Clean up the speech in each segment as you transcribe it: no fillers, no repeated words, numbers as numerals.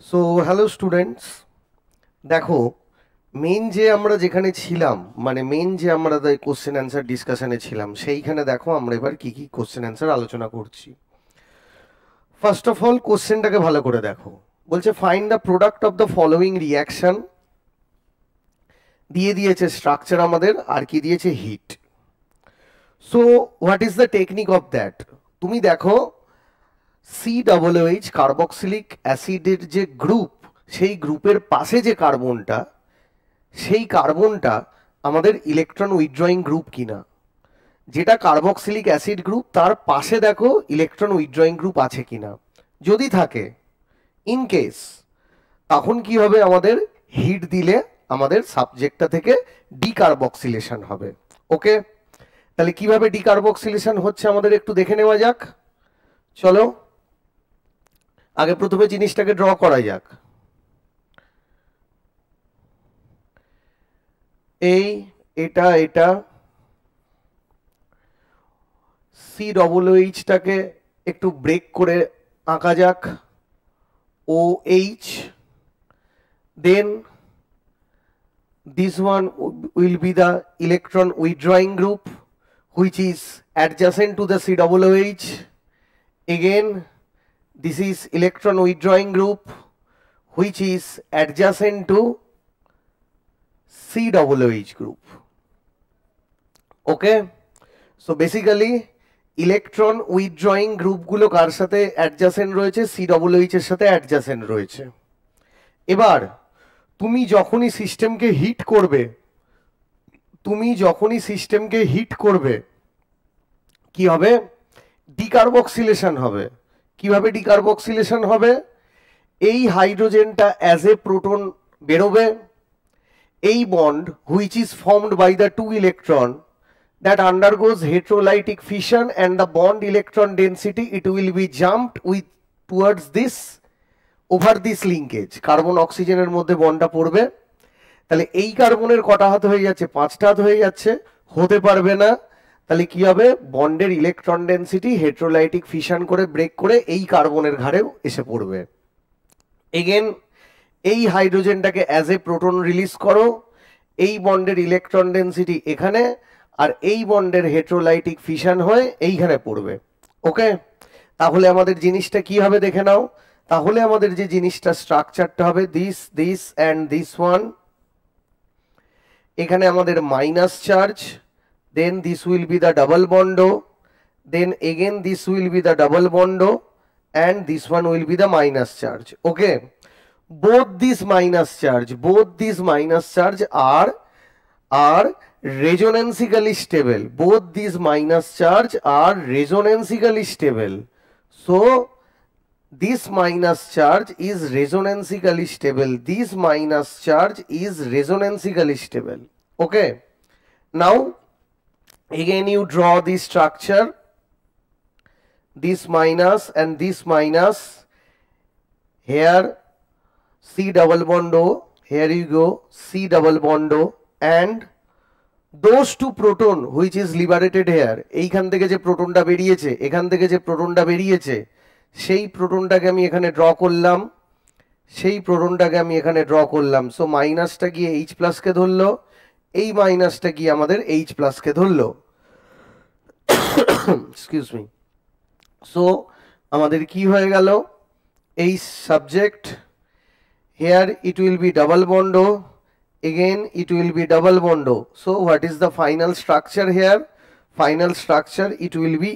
So hello students, দেখো main যে আমরা যেখানে ছিলাম, মানে মেন যে আমরা কোশ্চেন অ্যান্সার ডিসকাশনে ছিলাম, সেইখানে দেখো আমরা এবার কি কি কোশ্চেন অ্যান্সার আলোচনা করছি। ফার্স্ট অফ অল কোশ্চেনটাকে ভালো করে দেখো। বলছে find the product of the following reaction, দিয়ে দিয়েছে স্ট্রাকচার আমাদের, আর কি দিয়েছে heat. So what is the technique of that? তুমি দেখো COOH কার্বক্সিলিক অ্যাসিডের যে গ্রুপ, সেই গ্রুপের পাশে যে কার্বনটা, সেই কার্বনটা আমাদের ইলেকট্রন উইথড্রয়িং গ্রুপ কিনা। যেটা কার্বক্সিলিক অ্যাসিড গ্রুপ, তার পাশে দেখো ইলেকট্রন উইথড্রয়িং গ্রুপ আছে কিনা। যদি থাকে, ইন কেস, তখন কি হবে, আমাদের হিট দিলে আমাদের সাবজেক্টটা থেকে ডিকার্বক্সিলেশন হবে। ওকে, তাহলে কিভাবে ডিকার্বক্সিলেশন হচ্ছে আমাদের একটু দেখে নেওয়া যাক। চলো আগে প্রথমে জিনিসটাকে ড্র করা যাক। এটা COOHটাকে একটু ব্রেক করে আঁকা যাক। OH, then this one will be the electron withdrawing group which is adjacent to the COOH. Again, this is electron withdrawing group which is adjacent to COOH group. Okay, so basically electron withdrawing গ্রুপগুলো কার সাথে adjacent রয়েছে? COOH এর সাথে adjacent রয়েছে। এবার তুমি যখনই সিস্টেমকে হিট করবে কি হবে? ডিকার্বক্সিলেশন হবে। কিভাবে ডিকার্বক্সিলেশন হবে? এই হাইড্রোজেনটা অ্যাজ এ প্রোটন বেরোবে। এই bond which is formed by the two electron that undergoes heterolytic fission and the bond electron density, it will be jumped with towards this over this linkage. Carbon অক্সিজেনের মধ্যে বন্ডটা পড়বে। তাহলে এই কার্বনের কটা হাত হয়ে যাচ্ছে? 5টা হাত হয়ে যাচ্ছে। হতে পারবে না। তাহলে কি হবে? বন্ডের ইলেকট্রন ডেন্সিটি হেটেরোলাইটিক ফিশন করে ব্রেক করে এই কার্বনের ঘাড়েও এসে পড়বে। এগেন এই হাইড্রোজেনটাকে অ্যাজ এ প্রোটন রিলিজ করো। এই বন্ডের ইলেকট্রন ডেন্সিটি এখানে, আর এই বন্ডের হেটেরোলাইটিক ফিশন হয়ে এইখানে পড়বে। ওকে, তাহলে আমাদের জিনিসটা কি হবে দেখে নাও। তাহলে আমাদের যে জিনিসটা স্ট্রাকচারটা হবে দিস অ্যান্ড দিস ওয়ান। এখানে আমাদের minus charge, then this will be the double bond, then again this will be the double bond, and this one will be the minus charge. Okay, both these minus charge are resonancically stable. Both these minus charge are resonancically stable. So this minus charge is resonancically stable. This minus charge is resonancically stable. Okay, now again you draw the structure, this minus and this minus. Here C double bond O, here you go, C double bond O, and those two proton which is liberated here. এইখান থেকে যে প্রোটনটা বেরিয়েছে, এখান থেকে যে প্রোটনটা বেরিয়েছে, সেই প্রোটনটাকে আমি এখানে ড্র করলাম। সো মাইনাসটা গিয়ে H প্লাসকে ধরলো, এই মাইনাসটা গিয়ে আমাদের H প্লাসকে ধরলো। Excuse me. সো আমাদের কি হয়ে গেল? এই subject, here it will be double bond O, again it will be double bond O. So what is the final structure here? Final structure, it will be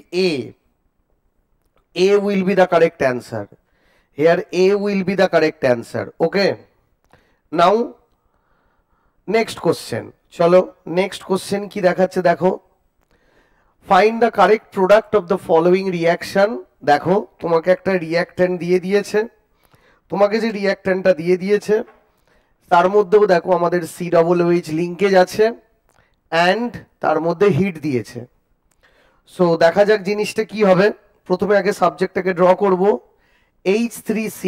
A will be the correct answer. Here A will be the correct answer. Okay, now next question. চলো next question কি দেখাচ্ছে দেখো। Find the correct product of the following reaction. দেখো তোমাকে একটা reactant দিয়ে দিয়েছে। তোমাকে যে রিঅ্যাক্ট্যান্টটা দিয়ে দিয়েছে তার মধ্যেও দেখো আমাদের COOH লিঙ্কেজ আছে অ্যান্ড তার মধ্যে হিট দিয়েছে। সো দেখা যাক জিনিসটা কি হবে। প্রথমে আগে সাবজেক্টটাকে ড্র করব। H3C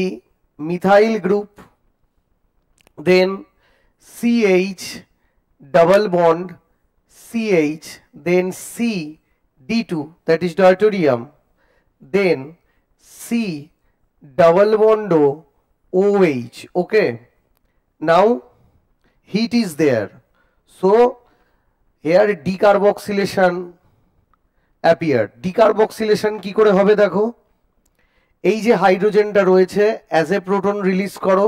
methyl group, then CH double bond CH, then CD2 that is deuterium, then C double bond O OH. Okay, now heat is there, so here decarboxylation appeared. Decarboxylation কি করে হবে দেখো, এই যে হাইড্রোজেনটা রয়েছে অ্যাজ এ প্রোটন রিলিজ করো,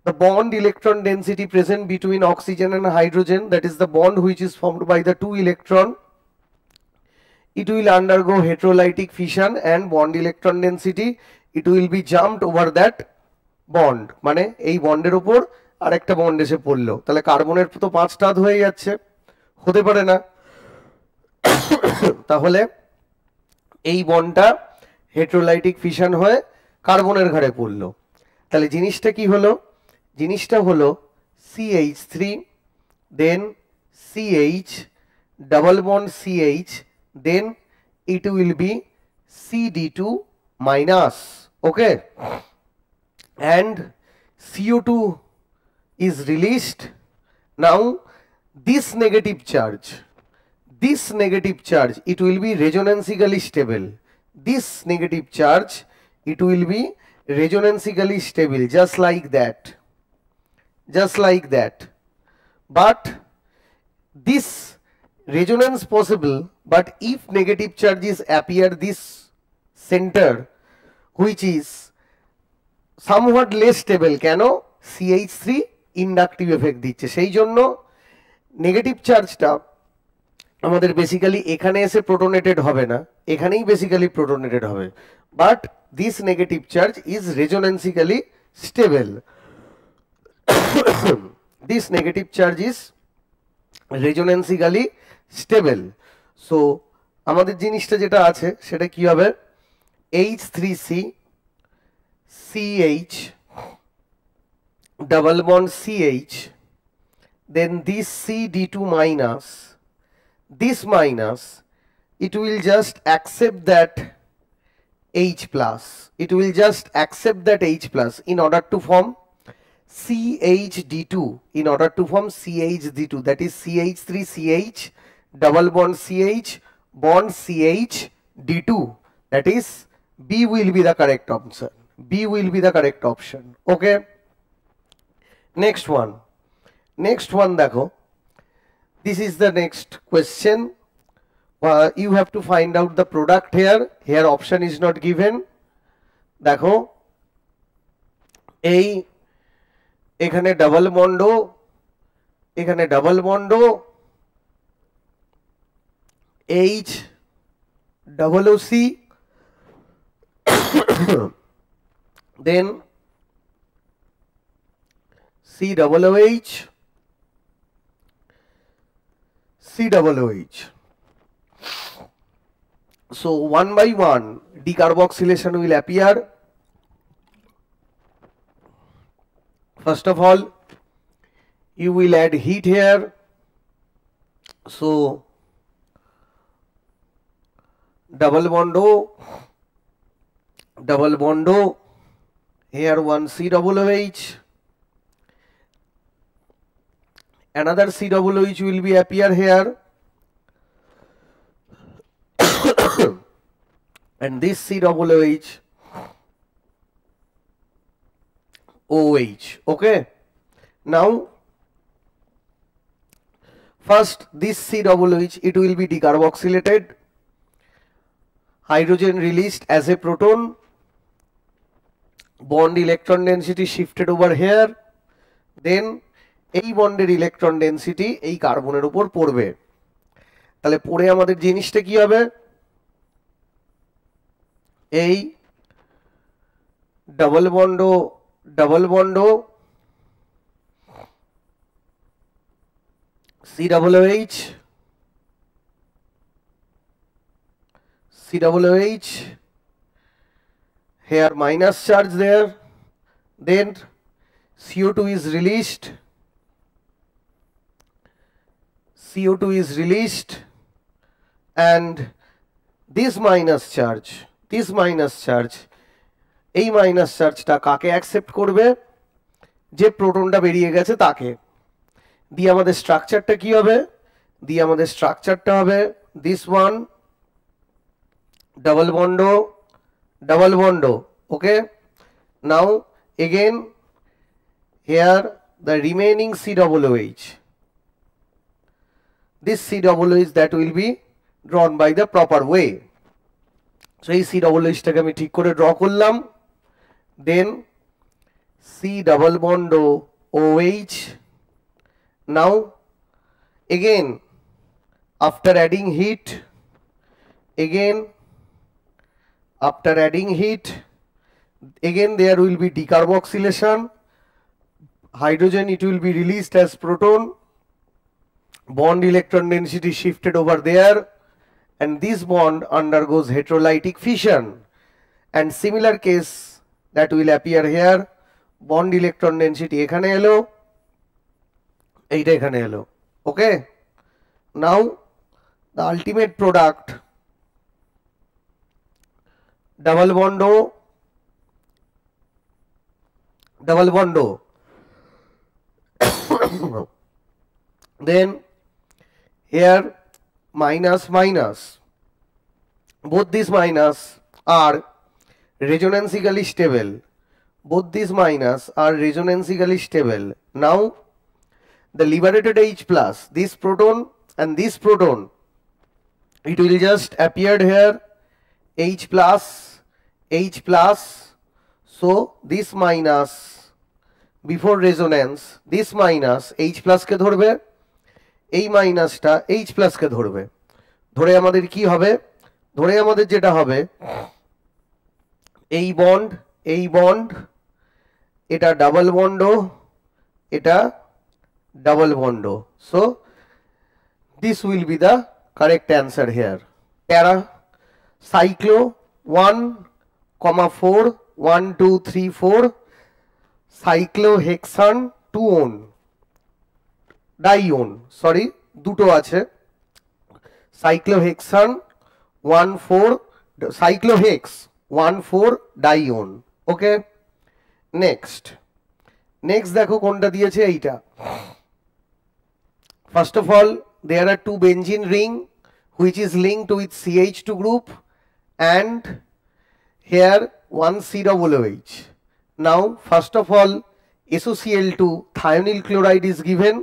the bond electron density present between oxygen and hydrogen, that is the bond which is formed by the two electron, it will undergo heterolytic fission and bond electron density, it will be jumped over that bond, মানে এই বন্ডের উপর আরেকটা bond এসে পড়লো, তাহলে কার্বনের তো 5টা হয়ে যাচ্ছে, হতে পারে না, তাহলে এই বন্ডটা হেটেরোলাইটিক ফিশন হয়ে কার্বনের ঘাড়ে পড়লো, তাহলে জিনিসটা কি হলো, জিনিসটা হলো CH3 then CH double bond CH, then it will be CD2 minus, okay, and CO2 is released. Now this negative charge, it will be resonancically stable, this negative charge it will be resonancically stable, just like that, but this resonance possible, but if negative charges appear this center which is somewhat less stable, কেন CH3 inductive effect দিচ্ছে, সেই জন্য negative চার্জটা আমাদের basically এখানে এসে প্রোটনেটেড হবে না, এখানেই বেসিক্যালি প্রোটনেটেড হবে, but this negative charge is resonancically stable, this negative charge is resonancically stable. So আমাদের জিনিসটা যেটা আছে সেটা কি হবে, H3C CH double bond CH, then this CD2 minus, this minus, it will just accept that H plus, it will just accept that H plus in order to form CHD2, in order to form CHD2, that is CH3CH double bond CH bond CHD2, that is B will be the correct option, B will be the correct option, okay. Next one দেখো, this is the next question, you have to find out the product here option is not given, দেখো এই এখানে double বন্ডো, এখানে double বন্ডো H double OC, then C double OH, C double OH. So one by one decarboxylation will appear. First of all, you will add heat here, so double bond O, here one C double OH, another C double OH will be appear here, and this C double OH, OH, okay. Now first this C double OH, it will be decarboxylated, hydrogen released as a proton, bond electron density shifted over here, then এই বন্ডের electron density এই কার্বনের উপর পড়বে, তাহলে পড়ে আমাদের জিনিসটা কি হবে, এই double bond C double OH, here minus charge there, then CO2 is released, and this minus charge, এই মাইনাস চার্জটা কাকে অ্যাকসেপ্ট করবে, যে প্রোটনটা বেরিয়ে গেছে তাকে, দিয়ে আমাদের স্ট্রাকচারটা কি হবে, this one double bond, okay. Now again here the remaining COOH, this COOH that will be drawn by the proper way. So এই COOH টাকে আমি ঠিক করে ড্র করলাম, then C double bond OH. Now again after adding heat, again there will be decarboxylation, hydrogen it will be released as proton, bond electron density shifted over there, and this bond undergoes heterolytic fission, and similar case that will appear here, bond electron density ekhane elo, eita ekhane elo. Okay, now the ultimate product, double bond O, then here minus minus, both these minus are resonancically stable, Now the liberated H plus, this proton and this proton, it will just appear here H plus, so this minus before resonance, this minus H plus ke dhorbe, এই মাইনাসটা H plus কে ধরবে, ধরে আমাদের কি হবে, ধরে আমাদের যেটা হবে এই বন্ড এটা double bond, so this will be the correct answer here. Para cyclo 1,4 1 2 3 4 cyclohexane 2-on Dion, sorry দুটো আছে, সাইক্লোহেক্সান 1,4 সাইক্লোহেক্স 1,4 ডাইওন. ওকে, নেক্সট দেখো কোনটা দিয়েছে এইটা. First of all there are two benzene ring which is linked with CH2 group and here one COOH. Now first of all SOCl2 thionyl chloride is given.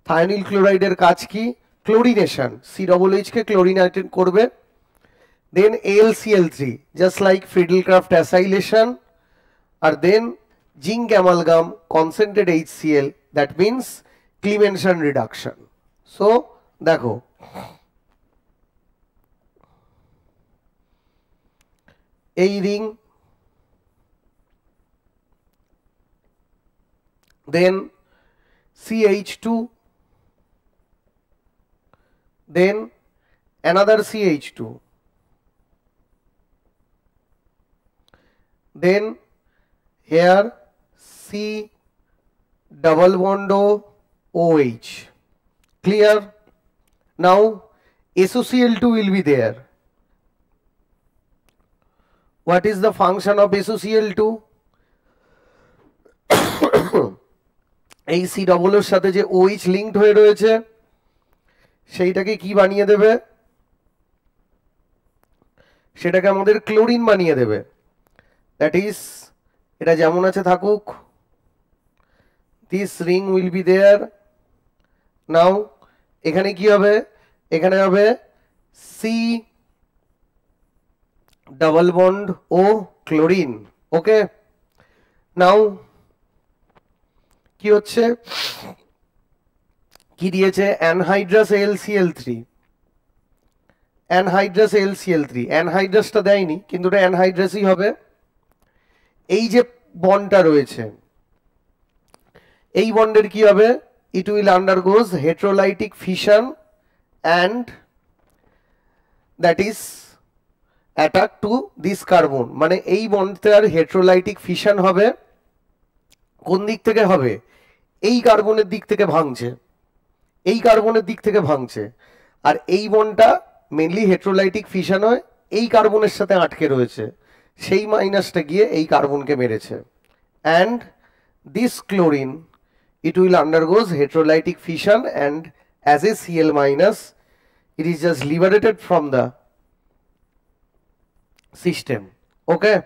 Thionyl ক্লোরাইডের কাজ কি, chlorination, COOH কে chlorinated করবে, then AlCl3 just like Friedel Crafts acylation, আর then zinc amalgam concentrate HCl, that means Clemmensen reduction. So দেখো এই ring, then CH2, then another CH2, then here C double bond OH. Clear? Now SOCl2 will be there. What is the function of SOCl2? এই C double এর সাথে যে OH linked হয়ে রয়েছে সেইটাকে কি বানিয়ে দেবে, সেটাকে আমাদের ক্লোরিন বানিয়ে দেবে, দ্যাট ইজ এটা যেমন আছে থাকুক, this ring will be there. Now এখানে কি হবে, এখানে হবে C double bond O chlorine. Okay, now কি হচ্ছে, কি দিয়েছে, অ্যানহাইড্রাস AlCl3, অ্যানহাইড্রাসটা দেয়নি কিন্তু এটা অ্যানহাইড্রাসই হবে. এই যে বন্ডটা রয়েছে এই বন্ডের কি হবে, it will undergoes heterolytic fission and that is attack to this carbon, মানে এই বন্ডটার হেটেরোলাইটিক ফিশন হবে, কোন দিক থেকে হবে, এই কার্বনের দিক থেকে ভাঙছে, আর এই বন্ডটা মেনলি হেটেরোলাইটিক ফিশন হয় এই কার্বনের সাথে আটকে রয়েছে, সেই মাইনাসটা গিয়ে এই কার্বনকে মেরেছে, and this chlorine it will undergoes heterolytic fission and as a Cl minus it is just liberated from the system. Okay,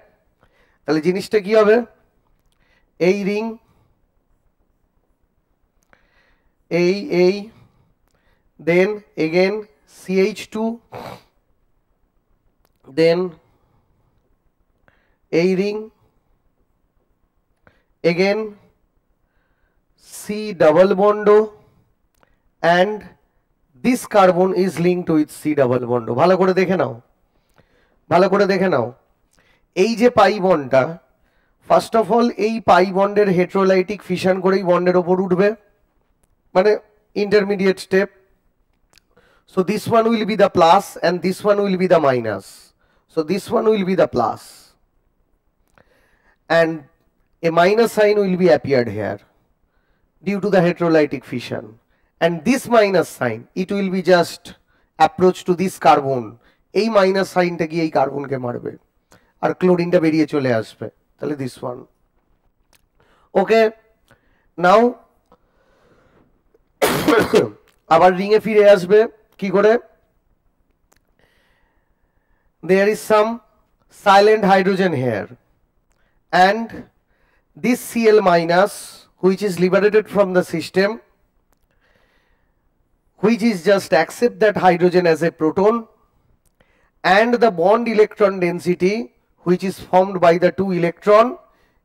তাহলে জিনিসটা কি হবে, এই রিং, এই then again CH2, then এই ring, again C double bond O, and this carbon is linked with C double bond O. ভালো করে দেখে নাও, ভালো করে দেখে নাও। এই যে পাই বন্ডটা, ফার্স্ট অফ অল এই পাই বন্ডের হেটেরোলাইটিক ফিশন করেই বন্ডের ওপর উঠবে, মানে intermediate step. So this one will be the plus and this one will be the minus. So this one will be the plus and a minus sign will be appeared here due to the heterolytic fission, and this minus sign, it will be just approach to this carbon. এই minus সাইনটা গিয়ে এই কার্বনকে মারবে আর ক্লোরিনটা বেরিয়ে চলে আসবে, তাহলে this one. ওকে, নাও আবার ring এ ফিরে আসবে কি করে? There is some silent hydrogen here and this Cl minus which is liberated from the system, which is just accept that hydrogen as a proton, and the bond electron density which is formed by the two electron,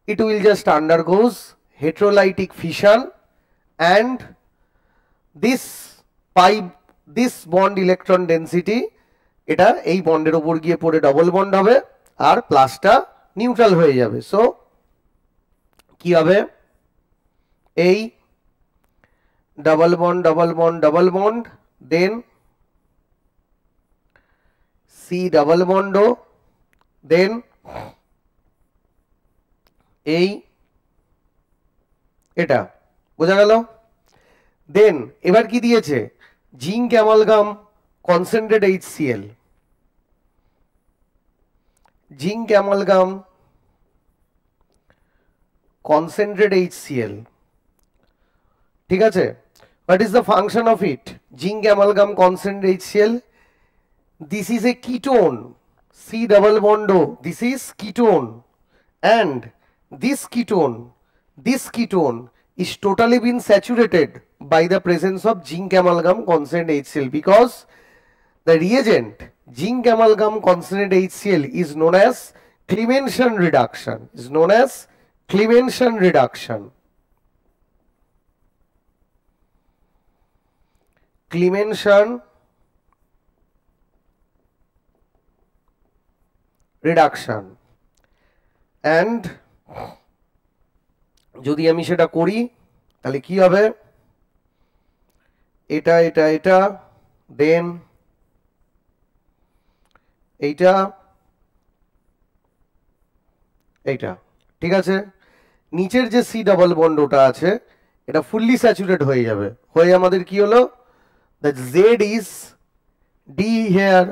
it will just undergoes heterolytic fission, and this bond electron density এটা এই বন্ডের উপর গিয়ে পড়ে double bond হবে আর প্লাসটা neutral হয়ে যাবে। সো কি হবে? এই double bond double bond double bond, then C double bond O, then এই এটা, বোঝা গেল? দেন এবার কি দিয়েছে? Zinc amalgam concentrate HCl, zinc amalgam concentrate HCl, ঠিক আছে? What is the function of it? Zinc amalgam concentrate HCl, this is a ketone, C double bond O, this is ketone, and this ketone is totally been saturated by the presence of zinc amalgam concentrate HCl, because the reagent zinc amalgam concentrate HCl is known as Clemenson reduction, Clemenson reduction, and যদি আমি সেটা করি তাহলে কি হবে? এটা এটা এটা, দেন এইটা এইটা, ঠিক আছে? নিচের যে সি ডাবল বন্ড ওটা আছে এটা ফুললি স্যাচুরেট হয়ে যাবে, হয়ে আমাদের কি হলো? The Z is D here,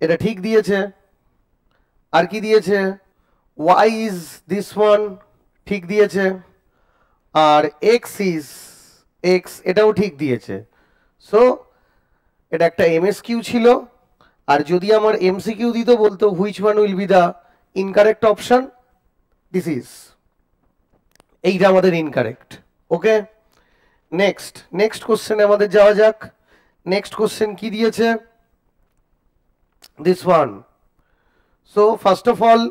এটা ঠিক দিয়েছে। আর কি দিয়েছে? y is this one, ঠিক দিয়েছে। আর x is x, এটাও ঠিক দিয়েছে। সো এটা একটা MSQ ছিল, আর যদি আমার MCQ দিত বলতো which one will be the incorrect option, this is, এইটা আমাদের ইনকারেক্ট। ওকে, নেক্সট কোশ্চেনে আমাদের যাওয়া যাক। নেক্সট কোশ্চেন কি দিয়েছে? this one. So first of all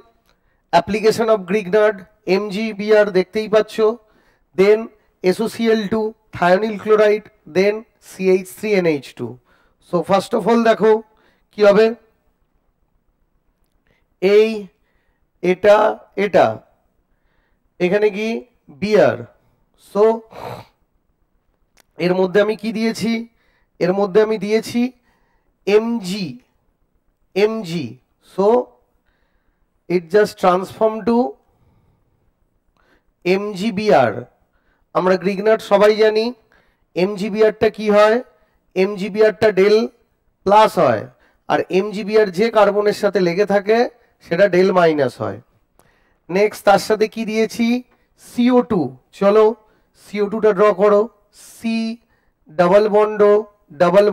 application of Grignard, MgBr দেখতেই পাচ্ছ, then SOCl2 thionyl chloride, then CH3NH2. So first of all দেখো কি হবে? এই এটা এটা এখানে কি বিয়ার, সো এর মধ্যে আমি কি দিয়েছি? এর মধ্যে আমি দিয়েছি Mg, so it just transform to MgBr. আমরা গ্রিগনার্ড সবাই জানি MgBrটা কি হয়? MgBrটা ডেল প্লাস হয়, আর MgBr যে কার্বনের সাথে লেগে থাকে সেটা ডেল মাইনাস হয়। নেক্সট তার সাথে কি দিয়েছি? CO2, চলো CO2টা ড্র করো। C double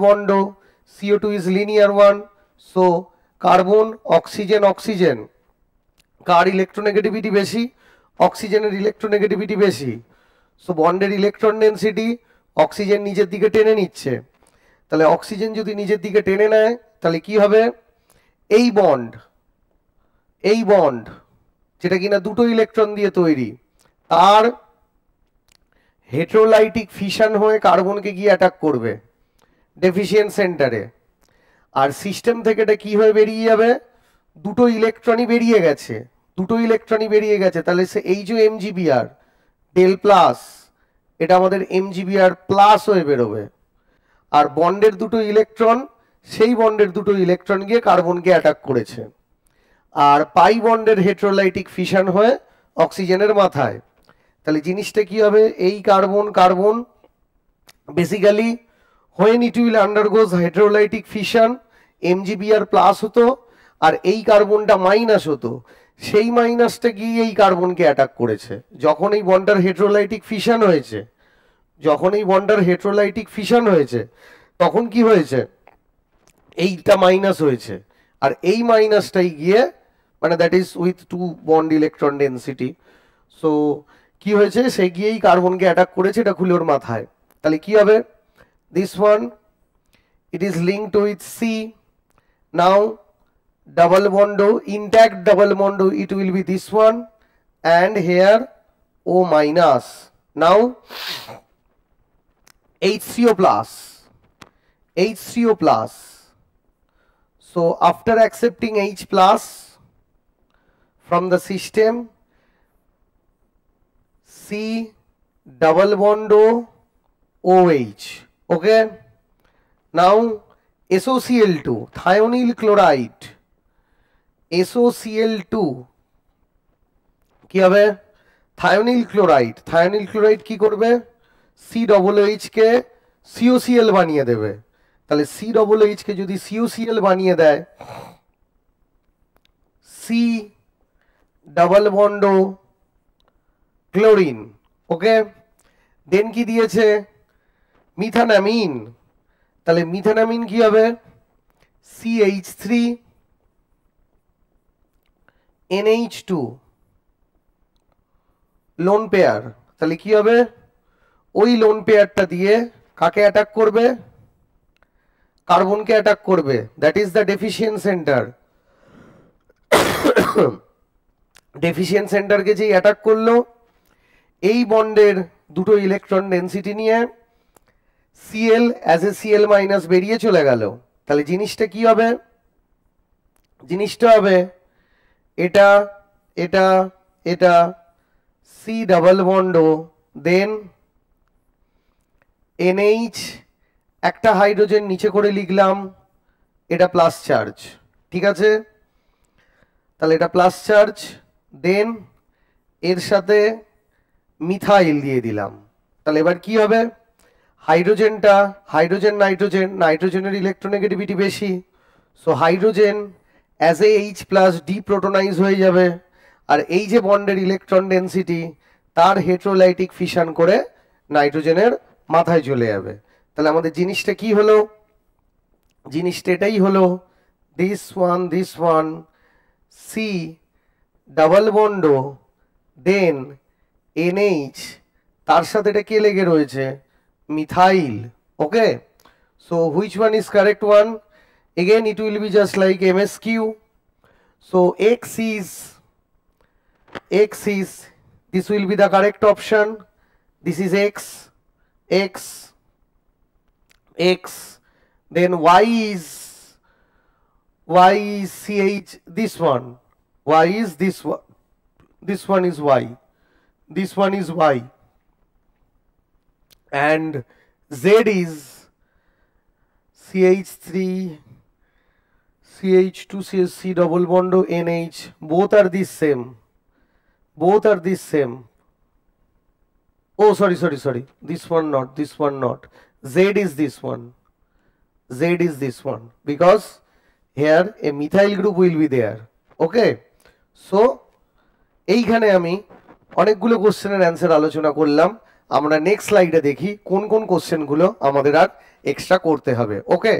bond CO2 is linear one, so carbon oxygen car electronegativity বেশি? অক্সিজেনের ইলেকট্রোনেগেটিভিটি বেশি। সো বন্ডের ইলেকট্রন ডেন্সিটি অক্সিজেন নিজের দিকে টেনে নিচ্ছে। তাহলে অক্সিজেন যদি নিজের দিকে টেনে নেয় তাহলে কি হবে? এই বন্ড যেটা কিনা দুটো ইলেকট্রন দিয়ে তৈরি, তার হেটেরোলাইটিক ফিশন হয়ে কার্বনকে গিয়ে অ্যাটাক করবে ডেফিসিয়েন্ট সেন্টারে। আর সিস্টেম থেকে এটা কি হয়ে বেরিয়ে যাবে? দুটো ইলেকট্রনই বেরিয়ে গেছে, তাহলে সে এই যে এমজিবিআর ডেল প্লাস, এটা আমাদের এমজিবিআর প্লাস হয়ে বেরোবে। আর বন্ডের দুটো ইলেকট্রন, সেই বন্ডের দুটো ইলেকট্রন গিয়ে কার্বনকে অ্যাটাক করেছে। আর পাই বন্ডের হেটেরোলাইটিক ফিশন হয়ে অক্সিজেনের মাথায়। তাহলে জিনিসটা কি হবে? এই carbon basically when it will undergoes heterolytic fission MgBr plus হতো, আর এই কার্বনটা মাইনাস হতো, সেই মাইনাসটা গিয়ে এই কার্বনকে অ্যাটাক করেছে। যখন এই বন্ডটার হেটেরোলাইটিক ফিশন হয়েছে তখন কি হয়েছে? এইটা মাইনাস হয়েছে, আর এই মাইনাসটাই গিয়ে মানে that is with two bond electron density. So কি হয়েছে? সে গিয়েই কার্বনকে অ্যাটাক করেছে, এটা খুলে ওর মাথায়। তাহলে কি হবে? This one, it is linked with C. Now double bond, intact double bond, it will be this one, and here O minus. Now HCO plus. So after accepting H plus from the system, C double bond OH. Okay, now SOCl2, thionyl chloride, SOCl2 কি হবে? thionyl chloride কি করবে? COOH কে COCl বানিয়ে দেবে। তাহলে COOH কে যদি COCl বানিয়ে দেয়, C ডাবল বন্ড ক্লোরিন। ওকে, দেন কি দিয়েছে? মিথানামিন। তাহলে মিথানামিন কি হবে? CH3 NH2 lone pair. তাহলে কি হবে? ওই লোন পেয়ারটা দিয়ে কাকে অ্যাটাক করবে? কার্বনকে অ্যাটাক করবে। That is the deficient centre. Deficient সেন্টারকে যেই অ্যাটাক করলো, এই বন্ডের দুটো ইলেকট্রন ডেন্সিটি নিয়ে Cl as a Cl minus বেরিয়ে চলে গেল। তাহলে জিনিসটা কি হবে? জিনিসটা হবে এটা এটা এটা C double bond, then NH, একটা হাইড্রোজেন নিচে করে লিখলাম, এটা প্লাস চার্জ। ঠিক আছে, তাহলে এটা প্লাস চার্জ, দেন এর সাথে মিথাইল দিয়ে দিলাম। তাহলে এবার কি হবে? হাইড্রোজেনটা নাইট্রোজেনের ইলেকট্রোনেগেটিভিটি বেশি, so hydrogen as a H plus deprotonise হয়ে যাবে। আর এই যে বন্ডের ইলেকট্রন ডেন্সিটি, তার হেটেরোলাইটিক ফিশন করে নাইট্রোজেনের মাথায় চলে যাবে। তাহলে আমাদের জিনিসটা কি হলো? জিনিসটা এটাই হলো, this one C double bond, then NH, তার সাথে এটা কে লেগে রয়েছে? Methyl. Okay, so which one is correct one? Again it will be just like MSQ. So X is this will be the correct option. This is X. Then Y is CH, this one. Y is this one. This one is Y. This one is Y. And Z is CH3 CH2 CH3 double bond NH. Both are the same. Oh, sorry. This one not. Z is this one. Because here a methyl group will be there. Okay. So এইখানে আমি অনেকগুলো কোশ্চেনের answer আলোচনা করলাম। আমরা next স্লাইডে দেখি কোন কোন কোশ্চেনগুলো আমাদের আর এক্সট্রা করতে হবে। ওকে।